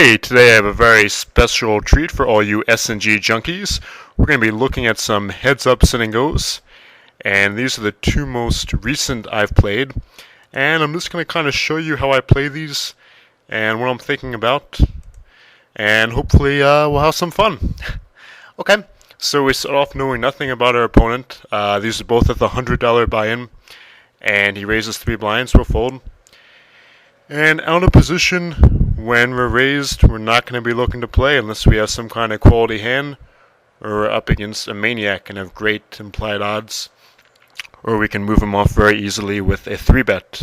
Hey, today I have a very special treat for all you SNG junkies. We're going to be looking at some heads-up sit and goes, and these are the two most recent I've played. And I'm just going to kind of show you how I play these and what I'm thinking about, and hopefully we'll have some fun. Okay, so we start off knowing nothing about our opponent. These are both at the $100 buy-in, and he raises 3 blinds, we'll fold. And out of position, when we're raised, we're not going to be looking to play unless we have some kind of quality hand, or we're up against a maniac and have great implied odds, or we can move him off very easily with a 3-bet.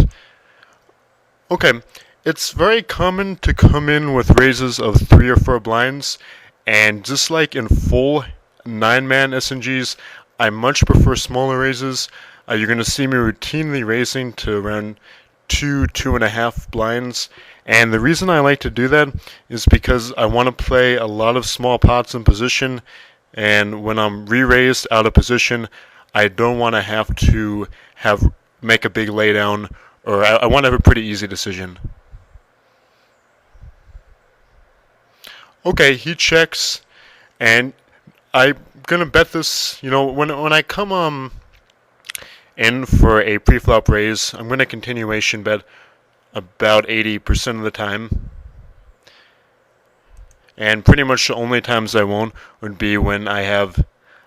Okay, it's very common to come in with raises of 3 or 4 blinds, and just like in full 9-man SNGs, I much prefer smaller raises. You're going to see me routinely raising to around 2.5 blinds, and the reason I like to do that is because I want to play a lot of small pots in position, and when I'm re-raised out of position, I don't want to have to make a big laydown, or I want to have a pretty easy decision. Okay, he checks, and I'm gonna bet this. When I come in for a pre-flop raise, I'm going to continuation bet about 80% of the time. And pretty much the only times I won't would be when I have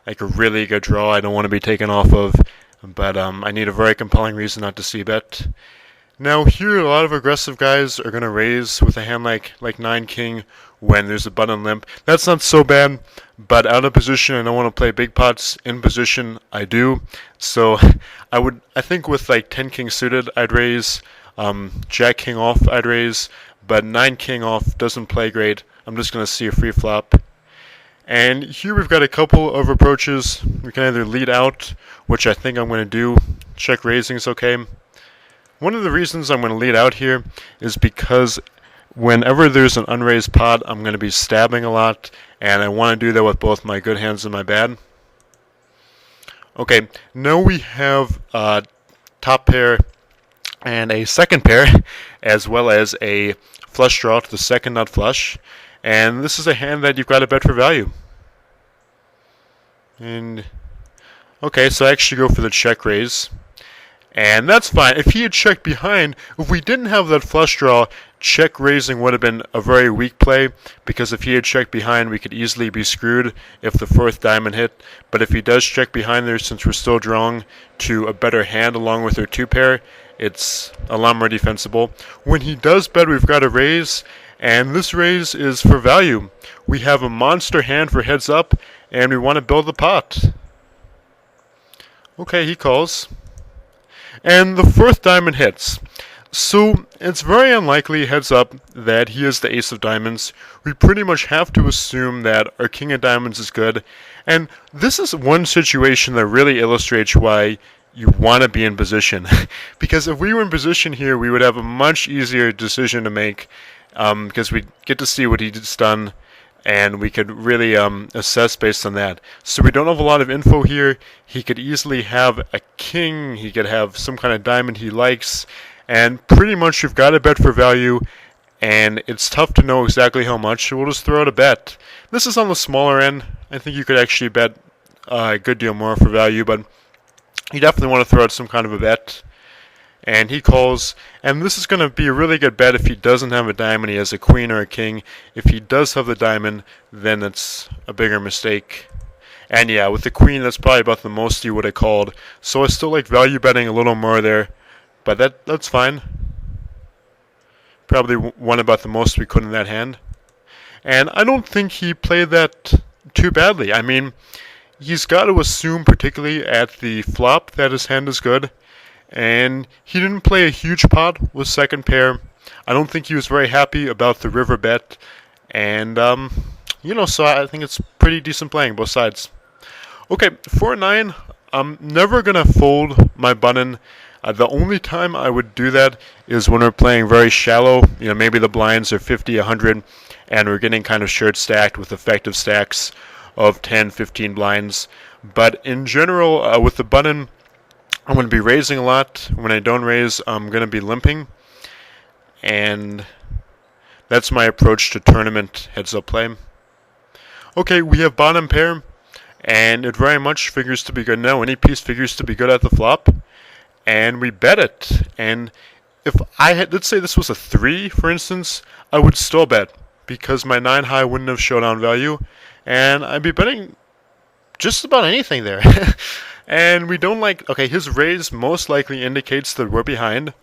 like a really good draw I don't want to be taken off of, but I need a very compelling reason not to c-bet. Now here a lot of aggressive guys are going to raise with a hand like 9-king when there's a button limp. That's not so bad, but out of position I don't want to play big pots. In position I do. So I think with like 10-king suited I'd raise, Jack-king off I'd raise, but 9-king off doesn't play great. I'm just going to see a free flop. And here we've got a couple of approaches. We can either lead out, which I think I'm going to do. Check raising is okay. One of the reasons I'm going to lead out here is because whenever there's an unraised pot, I'm going to be stabbing a lot, and I want to do that with both my good hands and my bad. Okay, now we have a top pair and a second pair, as well as a flush draw to the second nut flush, and this is a hand that you've got to bet for value. And okay, so I actually go for the check raise. And that's fine. If he had checked behind, if we didn't have that flush draw, check raising would have been a very weak play, because if he had checked behind, we could easily be screwed if the 4th diamond hit. But if he does check behind there, since we're still drawing to a better hand along with our 2-pair, it's a lot more defensible. When he does bet, we've got a raise, and this raise is for value. We have a monster hand for heads up, and we want to build the pot. Okay, he calls. And the 4th diamond hits. So it's very unlikely, heads up, that he is the ace of diamonds. We pretty much have to assume that our king of diamonds is good. And this is one situation that really illustrates why you want to be in position. Because if we were in position here, we would have a much easier decision to make, because we get to see what he's done, and we could really assess based on that. So we don't have a lot of info here. He could easily have a king, he could have some kind of diamond he likes, and pretty much you've got to bet for value, and it's tough to know exactly how much, so we'll just throw out a bet. This is on the smaller end. I think you could actually bet a good deal more for value, but you definitely want to throw out some kind of a bet. And he calls, and this is going to be a really good bet if he doesn't have a diamond, he has a queen or a king. If he does have the diamond, then it's a bigger mistake. And yeah, with the queen, that's probably about the most he would have called. So I still like value betting a little more there, but that's fine. Probably won about the most we could in that hand. And I don't think he played that too badly. I mean, he's got to assume, particularly at the flop, that his hand is good. And he didn't play a huge pot with second pair. I don't think he was very happy about the river bet. And, so I think it's pretty decent playing, both sides. Okay, 4-9, I'm never going to fold my button. The only time I would do that is when we're playing very shallow. Maybe the blinds are 50, 100, and we're getting kind of short stacked with effective stacks of 10, 15 blinds. But in general, with the button, I'm going to be raising a lot. When I don't raise, I'm going to be limping. And that's my approach to tournament heads-up play. Okay, we have bottom pair, and it very much figures to be good now. Any piece figures to be good at the flop, and we bet it. And if I had, let's say this was a 3, for instance, I would still bet, because my 9 high wouldn't have showdown value, and I'd be betting just about anything there. And we don't like, okay, his raise most likely indicates that we're behind,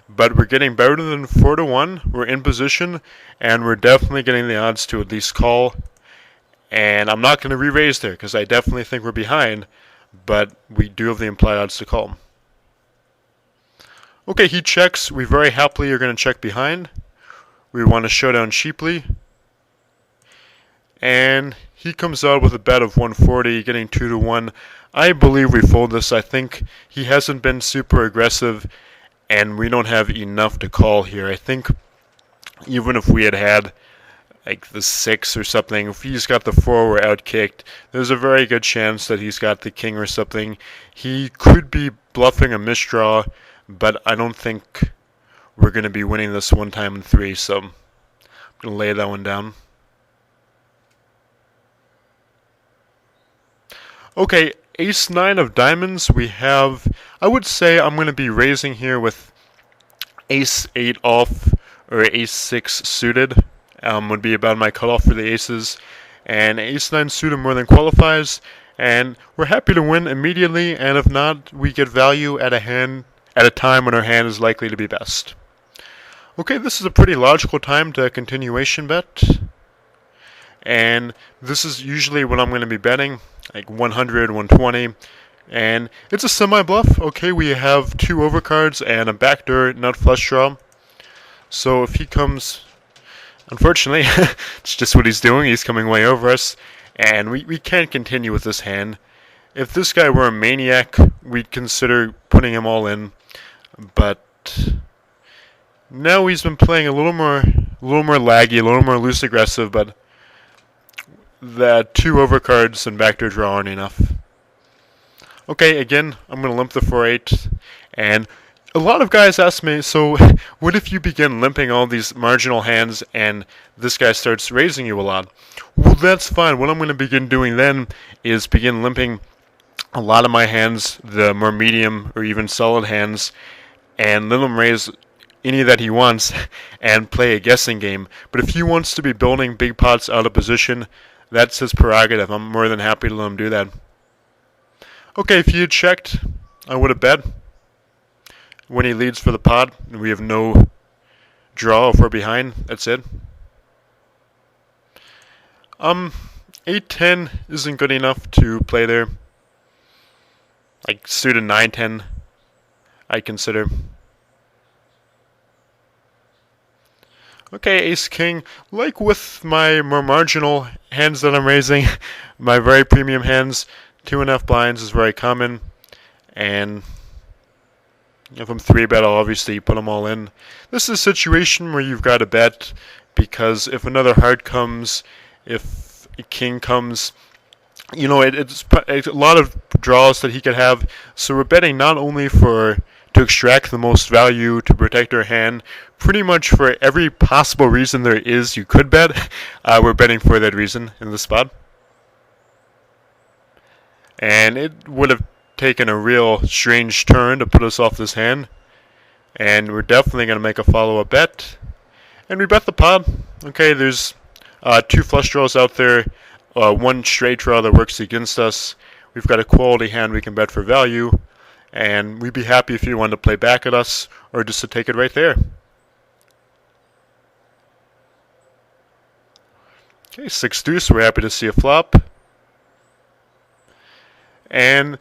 but we're getting better than 4-1, we're in position, and we're definitely getting the odds to at least call. And I'm not going to re-raise there, because I definitely think we're behind, but we do have the implied odds to call. Okay, he checks. We very happily are going to check behind. We want to showdown cheaply. And he comes out with a bet of 140, getting 2-1. I believe we fold this. I think he hasn't been super aggressive, and we don't have enough to call here. I think even if we had like the 6 or something, if he's got the 4, we're outkicked. There's a very good chance that he's got the king or something. He could be bluffing a misdraw, but I don't think we're going to be winning this one time in 3, so I'm going to lay that one down. Okay, ace-9 of diamonds. We have, I would say I'm going to be raising here with ace-8 off or ace-6 suited. Would be about my cutoff for the aces. And ace-9 suited more than qualifies. And we're happy to win immediately, and if not, we get value at a time when our hand is likely to be best. Okay, this is a pretty logical time to continuation bet. And this is usually what I'm going to be betting, like 100, 120. And it's a semi-bluff. Okay, we have 2 overcards and a backdoor nut flush draw. So if he comes, unfortunately, it's just what he's doing. He's coming way over us. And we can't continue with this hand. If this guy were a maniac, we'd consider putting him all in. But now he's been playing a little more laggy, a little more loose aggressive, but the 2 overcards and backdoor draw aren't enough. Okay, again, I'm going to limp the 4-8, and a lot of guys ask me, so what if you begin limping all these marginal hands and this guy starts raising you a lot? Well, that's fine. What I'm going to begin doing then is begin limping a lot of my hands, the more medium or even solid hands, and let him raise any that he wants and play a guessing game. But if he wants to be building big pots out of position, that's his prerogative. I'm more than happy to let him do that. Okay, if he had checked, I would have bet. When he leads for the pot, and we have no draw if we're behind, that's it. 8-10 isn't good enough to play there. Like suited 9-10, I'd consider. Okay, ace-king. Like with my more marginal hands that I'm raising, my very premium hands, 2.5 blinds is very common. And if I'm 3-bet, I'll obviously put them all in. This is a situation where you've got to bet, because if another heart comes, if a king comes, you know, it's a lot of draws that he could have. So we're betting not only to extract the most value, to protect our hand, pretty much for every possible reason there is you could bet, we're betting for that reason in the spot. And it would have taken a real strange turn to put us off this hand. And we're definitely going to make a follow-up bet. And we bet the pot. Okay, there's 2 flush draws out there, 1 straight draw that works against us. We've got a quality hand we can bet for value. And we'd be happy if you wanted to play back at us, or just to take it right there. Okay, 6 deuce, we're happy to see a flop. And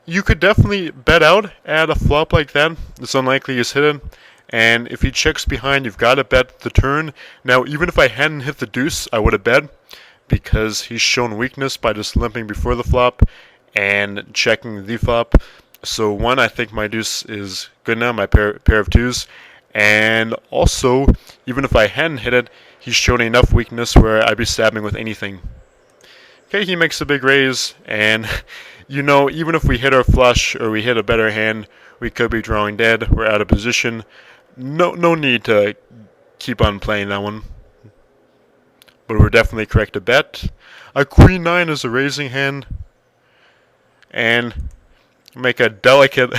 you could definitely bet out at a flop like that. It's unlikely he's hidden. And if he checks behind, you've got to bet the turn. Now, even if I hadn't hit the deuce, I would have bet, because he's shown weakness by just limping before the flop and checking the flop. So 1, I think my deuce is good now, my pair of 2s. And also, even if I hadn't hit it, he's shown enough weakness where I'd be stabbing with anything. Okay, he makes a big raise, and you know, even if we hit our flush or we hit a better hand, we could be drawing dead. We're out of position. No need to keep on playing that one. but we're definitely correct to bet. A Queen 9 is a raising hand, and make a delicate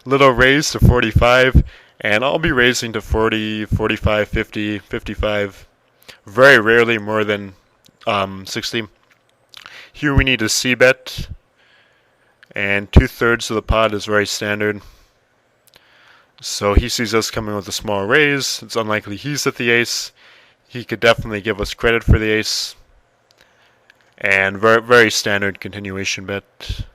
little raise to 45, and I'll be raising to 40, 45, 50, 55, very rarely more than 60. Here we need a c-bet, and 2/3 of the pot is very standard. So he sees us coming with a small raise. It's unlikely he's at the ace. He could definitely give us credit for the ace. And very, very standard continuation bet.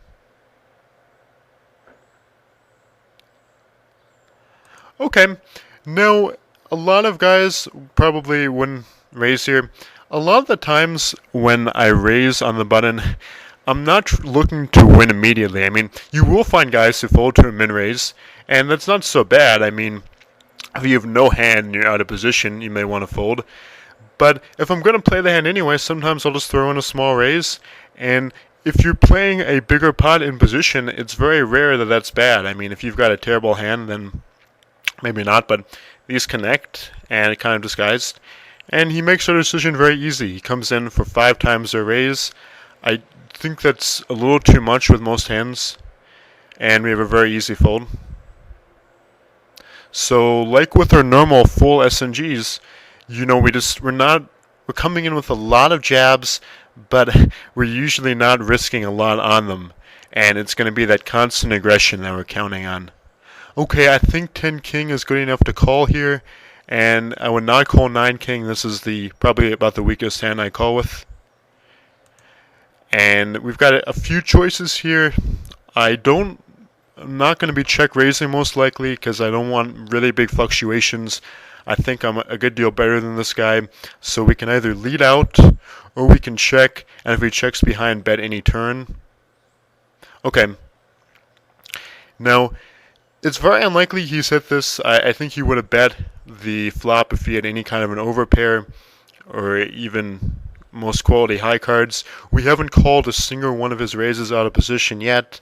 Okay, now a lot of guys probably wouldn't raise here. A lot of the times when I raise on the button, I'm not looking to win immediately. I mean, you will find guys who fold to a min raise, and that's not so bad. I mean, if you have no hand and you're out of position, you may want to fold. But if I'm going to play the hand anyway, sometimes I'll just throw in a small raise. And if you're playing a bigger pot in position, it's very rare that that's bad. I mean, if you've got a terrible hand, then maybe not, but these connect, and it kind of disguised. And he makes our decision very easy. He comes in for 5 times their raise. I think that's a little too much with most hands, and we have a very easy fold. So, like with our normal full SNGs, you know, we're coming in with a lot of jabs, but we're usually not risking a lot on them, and it's going to be that constant aggression that we're counting on. Okay, I think 10 king is good enough to call here, and I would not call 9 king. This is probably about the weakest hand I call with. And we've got a few choices here. I'm not going to be check raising most likely because I don't want really big fluctuations. I think I'm a good deal better than this guy, so we can either lead out or we can check, and if he checks behind, bet any turn. Okay. Now, it's very unlikely he's hit this. I think he would have bet the flop if he had any kind of an overpair or even most quality high cards. We haven't called a single one of his raises out of position yet,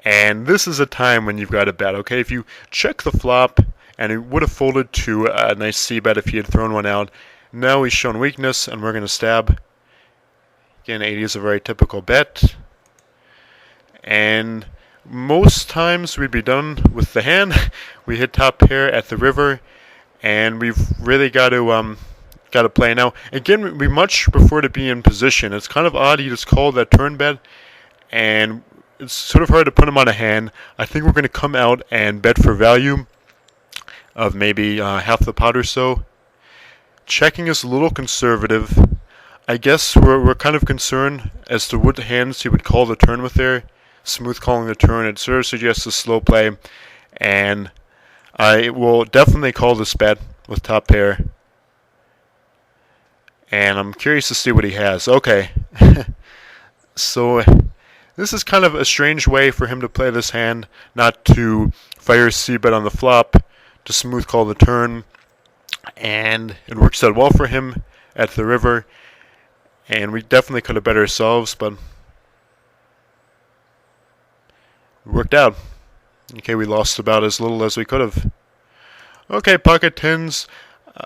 and this is a time when you've got to bet. Okay, if you check the flop, and he would have folded to a nice c-bet if he had thrown one out. Now he's shown weakness, and we're going to stab. Again, 80 is a very typical bet. And most times we'd be done with the hand. We hit top pair at the river, and we've really got to play now. Again, we much prefer to be in position. It's kind of odd he just called that turn bet, and it's sort of hard to put him on a hand. I think we're going to come out and bet for value of maybe half the pot or so. Checking is a little conservative. I guess we're kind of concerned as to what hands he would call the turn with there. Smooth calling the turn, it sort of suggests a slow play, and I will definitely call this bet with top pair. And I'm curious to see what he has. Okay. So this is kind of a strange way for him to play this hand, not to fire c-bet on the flop, to smooth call the turn, and it works out well for him at the river, and we definitely could have bet ourselves, but it worked out. Okay, we lost about as little as we could have. Okay, pocket tens.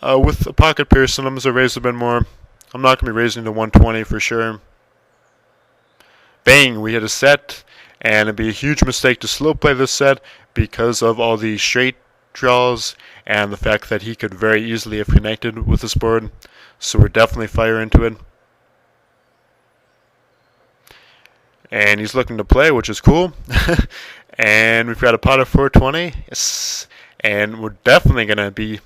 With a pocket pair, sometimes I raise a bit more. I'm not going to be raising to 120 for sure. Bang, we hit a set, and it'd be a huge mistake to slow play this set because of all the straight draws and the fact that he could very easily have connected with this board. So we're definitely fire into it. And he's looking to play, which is cool. And we've got a pot of 420. Yes. And we're definitely going to be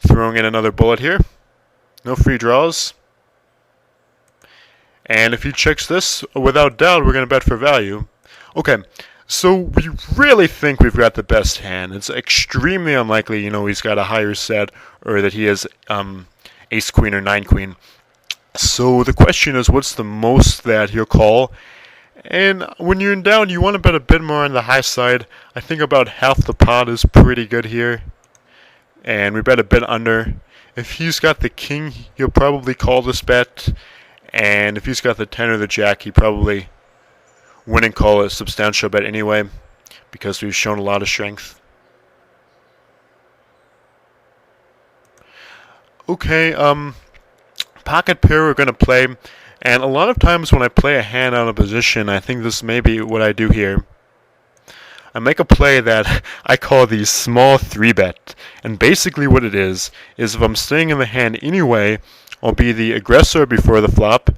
throwing in another bullet here. No free draws. And if he checks this, without doubt, we're going to bet for value. Okay, so we really think we've got the best hand. It's extremely unlikely, he's got a higher set or that he has ace queen or 9 queen. So the question is, what's the most that he'll call? And when you're in down, you want to bet a bit more on the high side. I think about half the pot is pretty good here. And we bet a bit under. If he's got the king, he'll probably call this bet. And if he's got the 10 or the jack, he probably wouldn't call a substantial bet anyway, because we've shown a lot of strength. Okay, pocket pair we're going to play, and a lot of times when I play a hand out of position, I think this may be what I do here. I make a play that I call the small 3-bet, and basically what it is if I'm staying in the hand anyway, I'll be the aggressor before the flop,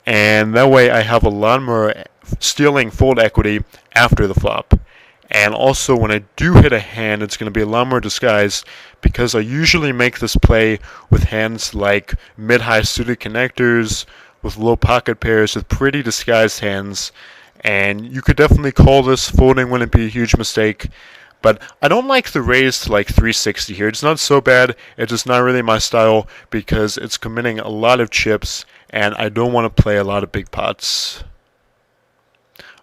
and that way I have a lot more stealing fold equity after the flop. And also when I do hit a hand, it's going to be a lot more disguised, because I usually make this play with hands like mid-high suited connectors, with low pocket pairs, with pretty disguised hands. And you could definitely call this folding, wouldn't be a huge mistake. But I don't like the raise to like 360 here. It's not so bad. It's just not really my style because it's committing a lot of chips and I don't want to play a lot of big pots.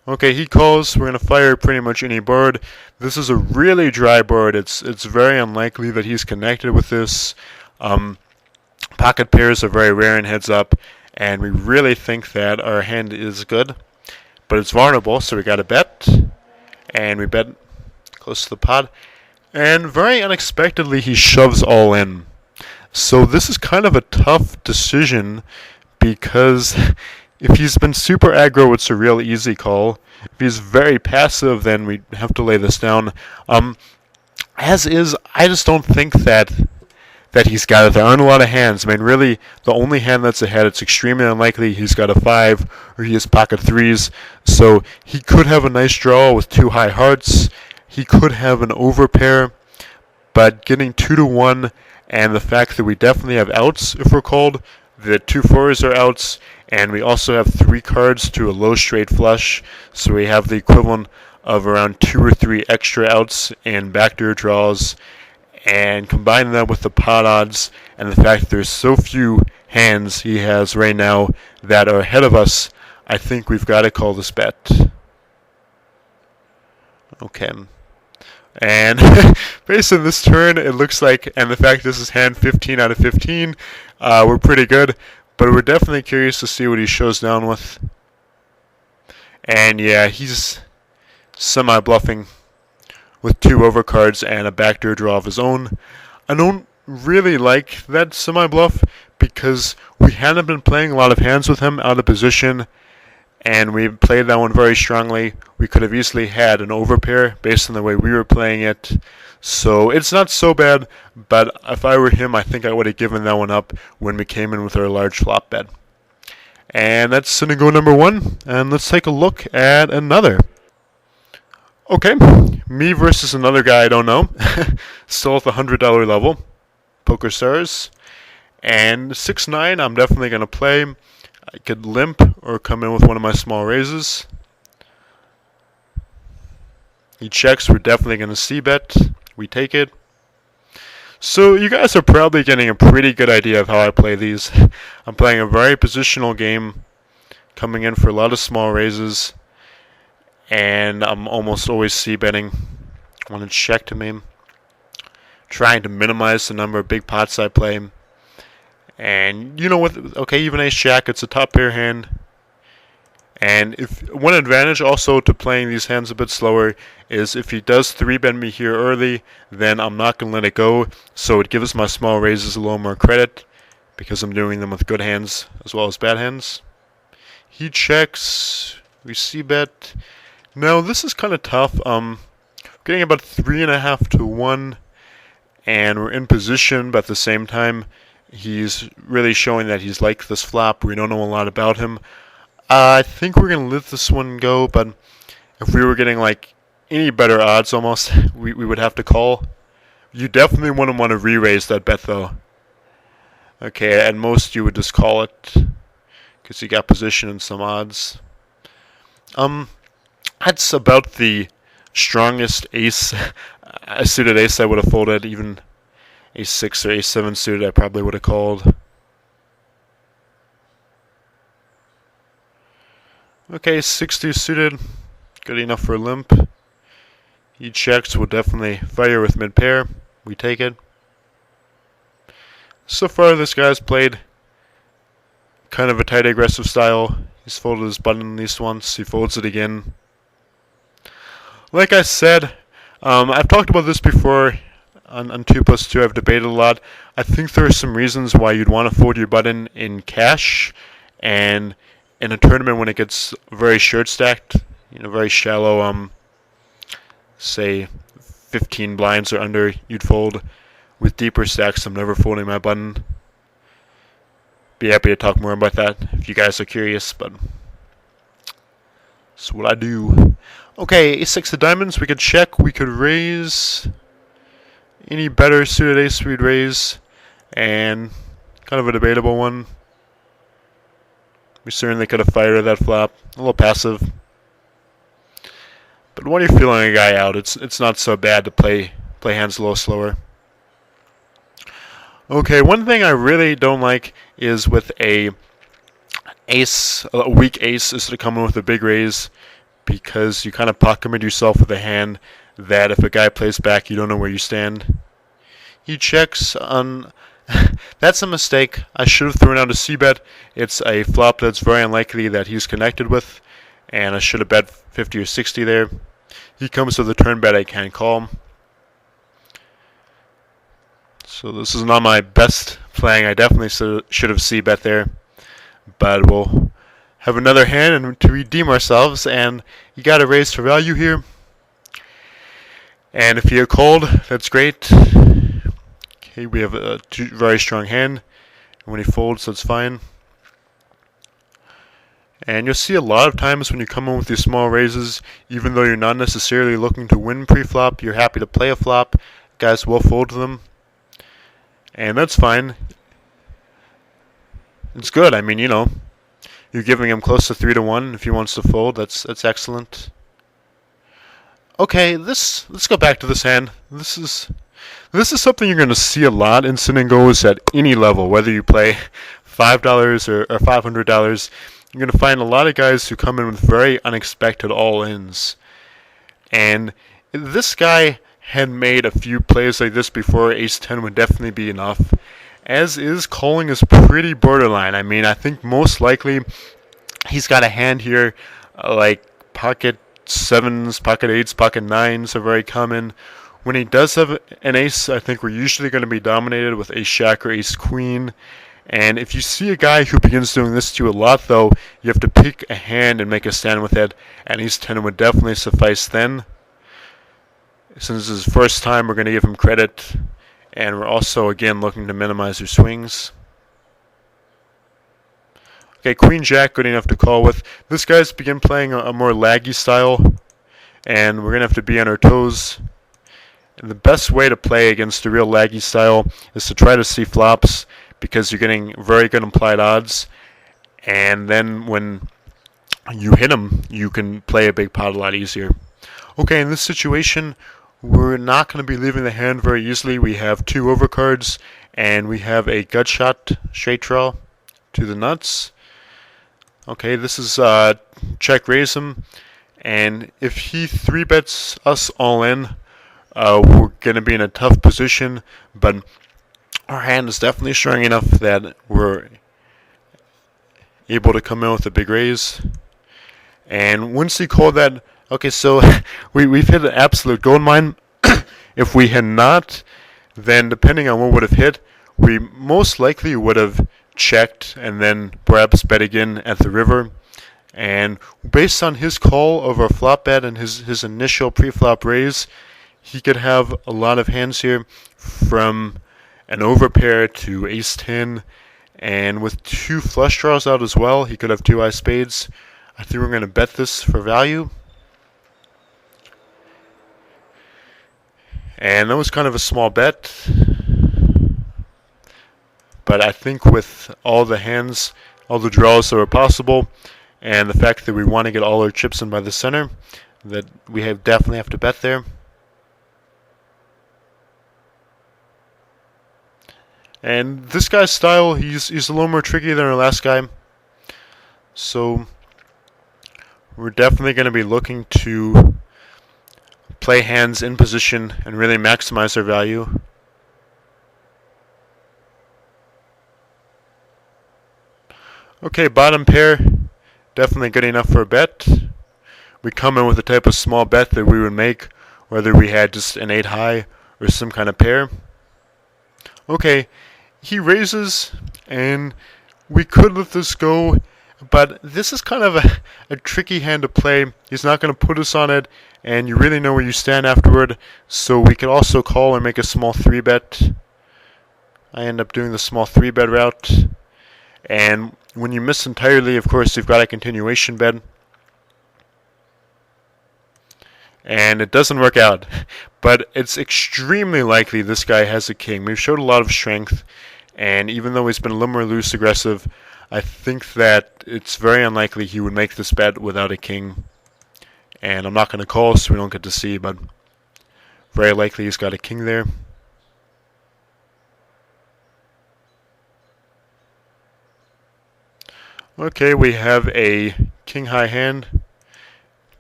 Okay, he calls. We're going to fire pretty much any board. This is a really dry board. It's very unlikely that he's connected with this. Pocket pairs are very rare in heads up, and we really think that our hand is good. But it's vulnerable, so we got to bet. And we bet close to the pot. And very unexpectedly, he shoves all in. So this is kind of a tough decision because if he's been super aggro, it's a real easy call. If he's very passive, then we have to lay this down. As is, I just don't think that he's got it. There aren't a lot of hands. I mean, really, the only hand that's ahead, it's extremely unlikely he's got a 5 or he has pocket 3s. So he could have a nice draw with 2 high hearts. He could have an overpair. But getting 2-1 and the fact that we definitely have outs, if we're called, the 2 4s are outs, and we also have 3 cards to a low straight flush. So we have the equivalent of around 2 or 3 extra outs in backdoor draws. And combine that with the pot odds and the fact that there's so few hands he has right now that are ahead of us, I think we've got to call this bet. Okay. And based on this turn, it looks like, and the fact this is hand 15 out of 15, we're pretty good. But we're definitely curious to see what he shows down with. And yeah, he's semi-bluffing with 2 overcards and a backdoor draw of his own. I don't really like that semi-bluff because we hadn't been playing a lot of hands with him out of position, and we played that one very strongly. We could have easily had an overpair based on the way we were playing it. So it's not so bad, but if I were him, I think I would have given that one up when we came in with our large flop bet. And that's Sngman101 number 1, and let's take a look at another. Okay, me versus another guy I don't know, still at the $100 level, Pokersavvy, and 6-9 I'm definitely going to play. I could limp or come in with one of my small raises. He checks, we're definitely going to c-bet, we take it. So you guys are probably getting a pretty good idea of how I play these. I'm playing a very positional game, coming in for a lot of small raises. And I'm almost always c-betting when it's check to me. Trying to minimize the number of big pots I play. And you know what? Okay, even ace-jack, it's a top pair hand. And if one advantage also to playing these hands a bit slower is if he does 3-bet me here early, then I'm not going to let it go. So it gives my small raises a little more credit because I'm doing them with good hands as well as bad hands. He checks. We c-bet. Now, this is kind of tough. Getting about 3.5 to 1, and we're in position, but at the same time, he's really showing that he's like this flop. We don't know a lot about him. I think we're going to let this one go, but if we were getting like any better odds almost, we would have to call. You definitely wouldn't want to re-raise that bet, though. Okay, at most you would just call it, because you got position and some odds. That's about the strongest ace, a suited ace I would have folded. Even ace-6 or ace-7 suited I probably would have called. Okay, 6-2 suited, good enough for a limp. He checks, we'll definitely fire with mid-pair. We take it. So far this guy's played kind of a tight aggressive style. He's folded his button at least once, he folds it again. Like I said, I've talked about this before. on 2+2 I've debated a lot. I think there are some reasons why you'd want to fold your button in cash, and in a tournament when it gets very short stacked, very shallow, say 15 blinds or under, you'd fold. With deeper stacks, I'm never folding my button. Be happy to talk more about that if you guys are curious, but that's what I do. Okay, ace-6 of diamonds, we could check, we could raise. Any better suited ace we'd raise, and kind of a debatable one. We certainly could have fired that flop, a little passive. But when you're feeling a guy out, it's not so bad to play hands a little slower. Okay, one thing I really don't like is with a weak ace, is to come in with a big raise, because you kind of pocket commit yourself with a hand that if a guy plays back, you don't know where you stand. He checks on. That's a mistake. I should have thrown out a c-bet. It's a flop that's very unlikely that he's connected with, and I should have bet 50 or 60 there. He comes with a turn bet I can't call. So this is not my best playing. I definitely should have c-bet there, but we'll have another hand and to redeem ourselves, and you got to raise for value here. And if you get called, that's great. Okay, we have a very strong hand. And when he folds, that's fine. And you'll see a lot of times when you come in with these small raises, even though you're not necessarily looking to win pre-flop, you're happy to play a flop, guys will fold to them. And that's fine. It's good. I mean, you're giving him close to 3-1 if he wants to fold. That's excellent. Okay, let's go back to this hand. This is something you're going to see a lot in Sin and Goes at any level, whether you play $5 or $500. You're going to find a lot of guys who come in with very unexpected all-ins. And this guy had made a few plays like this before. Ace-10 would definitely be enough. As is, calling is pretty borderline. I mean, I think most likely he's got a hand here like pocket 7s, pocket 8s, pocket 9s are very common. When he does have an ace, I think we're usually going to be dominated with ace-jack or ace-queen. And if you see a guy who begins doing this to you a lot, though, you have to pick a hand and make a stand with it, and ace-10 would definitely suffice then. Since this is his first time, we're going to give him credit, and we're also, again, looking to minimize your swings. Okay, queen-jack, good enough to call with. This guy's begin playing a more laggy style, and we're going to have to be on our toes. And the best way to play against a real laggy style is to try to see flops, because you're getting very good implied odds, and then when you hit them, you can play a big pot a lot easier. Okay, in this situation, we're not going to be leaving the hand very easily. We have 2 overcards, and we have a gut shot straight draw to the nuts. Okay, this is check raise him, and if he 3-bets us all in, we're going to be in a tough position, but our hand is definitely strong enough that we're able to come in with a big raise. And once he called that, okay, so we've hit an absolute gold mine. If we had not, then depending on what would have hit, we most likely would have checked and then perhaps bet again at the river. And based on his call of our flop bet and his initial pre-flop raise, he could have a lot of hands here from an overpair to ace-10, and with 2 flush draws out as well, he could have 2 high spades. I think we're going to bet this for value. And that was kind of a small bet. But I think with all the hands, all the draws that are possible, and the fact that we want to get all our chips in by the center, that we definitely have to bet there. And this guy's style, he's a little more tricky than our last guy. So we're definitely going to be looking to play hands in position and really maximize their value. Okay, bottom pair, definitely good enough for a bet. We come in with the type of small bet that we would make whether we had just an 8 high or some kind of pair. Okay, he raises, and we could let this go, but this is kind of a tricky hand to play. He's not going to put us on it, and you really know where you stand afterward, so we could also call or make a small 3-bet. I end up doing the small 3-bet route, and when you miss entirely, of course, you've got a continuation bet. And it doesn't work out. But it's extremely likely this guy has a king. We've showed a lot of strength, and even though he's been a little more loose aggressive, I think that it's very unlikely he would make this bet without a king. And I'm not going to call, so we don't get to see, but very likely he's got a king there. Okay, we have a king high hand.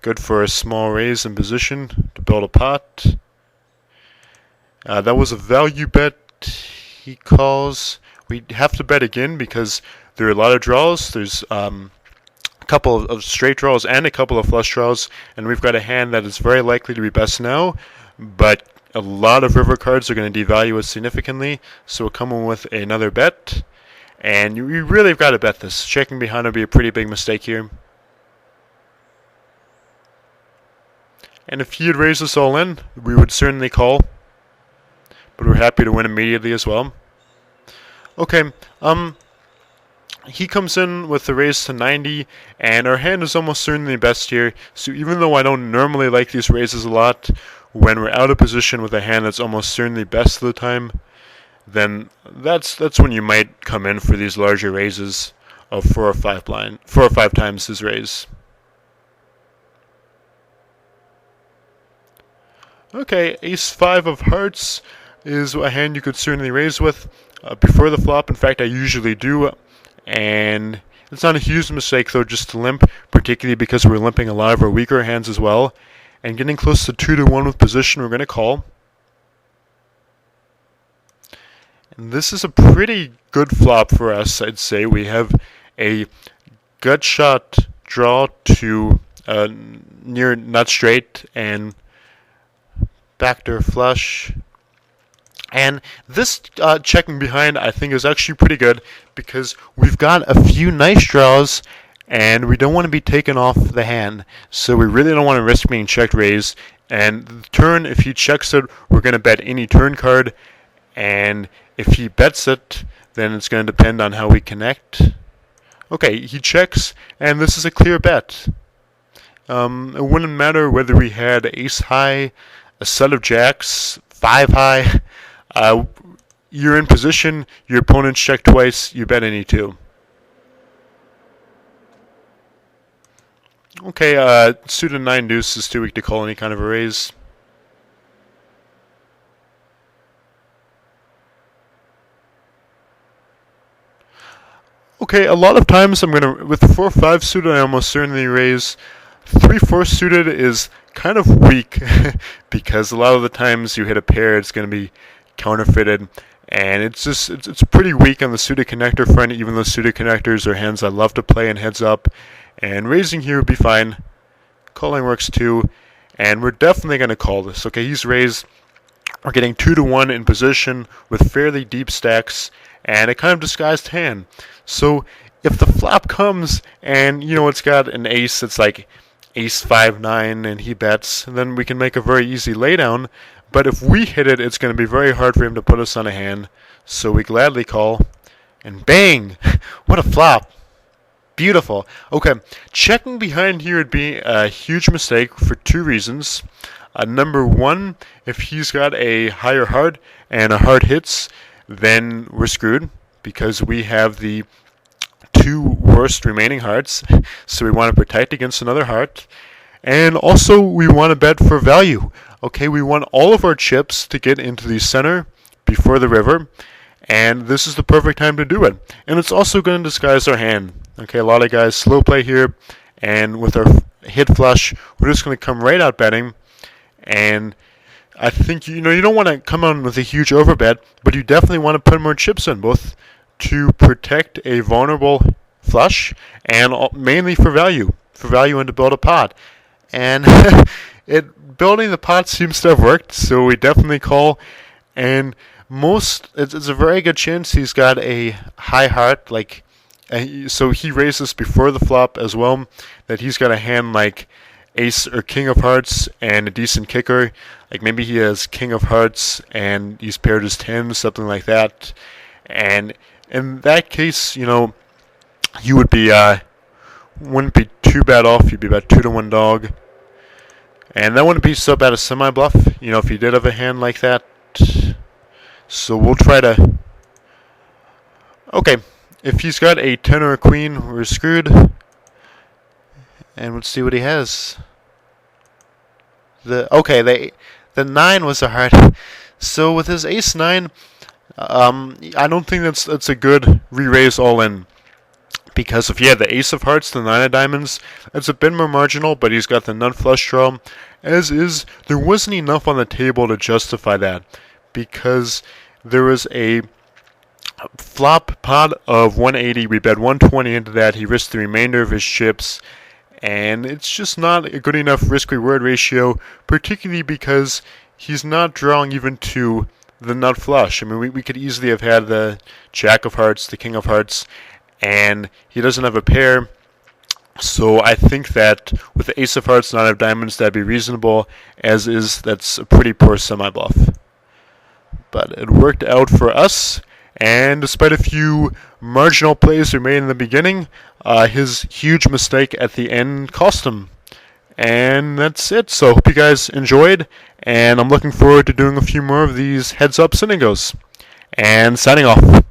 Good for a small raise in position to build a pot. That was a value bet. He calls. We have to bet again because there are a lot of draws. There's a couple of straight draws and a couple of flush draws, and we've got a hand that is very likely to be best now, but a lot of river cards are going to devalue it significantly, so we'll come in with another bet, and you really have got to bet this. Checking behind would be a pretty big mistake here. And if he had raised us all in, we would certainly call, but we're happy to win immediately as well. Okay, he comes in with the raise to 90, and our hand is almost certainly best here. So even though I don't normally like these raises a lot, when we're out of position with a hand that's almost certainly best of the time, then that's when you might come in for these larger raises of 4 or 5 times his raise. Okay, Ace-5 of hearts is a hand you could certainly raise with before the flop. In fact, I usually do, and it's not a huge mistake though just to limp, particularly because we're limping a lot of our weaker hands as well. And getting close to 2-1 with position, we're going to call. And this is a pretty good flop for us, I'd say. We have a gut shot draw to near nut straight and backdoor flush. And this checking behind I think is actually pretty good because we've got a few nice draws and we don't want to be taken off the hand, so we really don't want to risk being checked raised. And the turn, if he checks it, we're going to bet any turn card, and if he bets it, then it's going to depend on how we connect. Okay, he checks, and this is a clear bet. It wouldn't matter whether we had ace high, a set of jacks, 5 high. You're in position, your opponent's checked twice, you bet any two. Okay, suited 9 deuce is too weak to call any kind of a raise. Okay, a lot of times I'm gonna, with 4-5 suited, I almost certainly raise. 3-4 suited is kind of weak because a lot of the times you hit a pair, it's going to be counterfeited, and it's pretty weak on the suited connector front. Even though suited connectors are hands I love to play in heads up, and raising here would be fine. Calling works too, and we're definitely going to call this. Okay, he's raised. We're getting 2-1 in position with fairly deep stacks and a kind of disguised hand. So if the flop comes and it's got an ace that's like ace 5-9 and he bets, then we can make a very easy laydown. But if we hit it, it's going to be very hard for him to put us on a hand. So we gladly call, and bang! What a flop! Beautiful. Okay, checking behind here would be a huge mistake for 2 reasons. Number 1, if he's got a higher heart and a heart hits, then we're screwed because we have the 2 worst remaining hearts, so we want to protect against another heart. And also we want to bet for value. Okay, we want all of our chips to get into the center before the river, and this is the perfect time to do it. And it's also going to disguise our hand. Okay, a lot of guys slow play here, and with our hit flush, we're just going to come right out betting. And I think you don't want to come on with a huge overbet, but you definitely want to put more chips in, both to protect a vulnerable flush and mainly for value and to build a pot. And building the pot seems to have worked, so we definitely call. And it's a very good chance he's got a high heart, like, so he raises before the flop as well, that he's got a hand like ace or king of hearts and a decent kicker. Like maybe he has king of hearts and he's paired his tens, something like that. And in that case, you know, you would be wouldn't be too bad off. You'd be about 2-1 dog, and that wouldn't be so bad a semi bluff. You know, if you did have a hand like that. So we'll try to. Okay, if he's got a 10 or a queen, we're screwed. And let's see what he has. The 9 was a heart. So with his ace 9, I don't think that's a good re-raise all in. Because if he had the ace of hearts, the 9 of diamonds, it's a bit more marginal, but he's got the nut flush draw. As is, there wasn't enough on the table to justify that. Because there was a flop pot of 180, we bet 120 into that, he risked the remainder of his chips, and it's just not a good enough risk-reward ratio, particularly because he's not drawing even to the nut flush. I mean, we could easily have had the jack of hearts, the king of hearts, and he doesn't have a pair. So I think that with the ace of hearts, 9 of diamonds, that'd be reasonable. As is, that's a pretty poor semi-bluff. But it worked out for us, and despite a few marginal plays we made in the beginning, his huge mistake at the end cost him. And that's it. So I hope you guys enjoyed, and I'm looking forward to doing a few more of these heads-up scenarios. And signing off.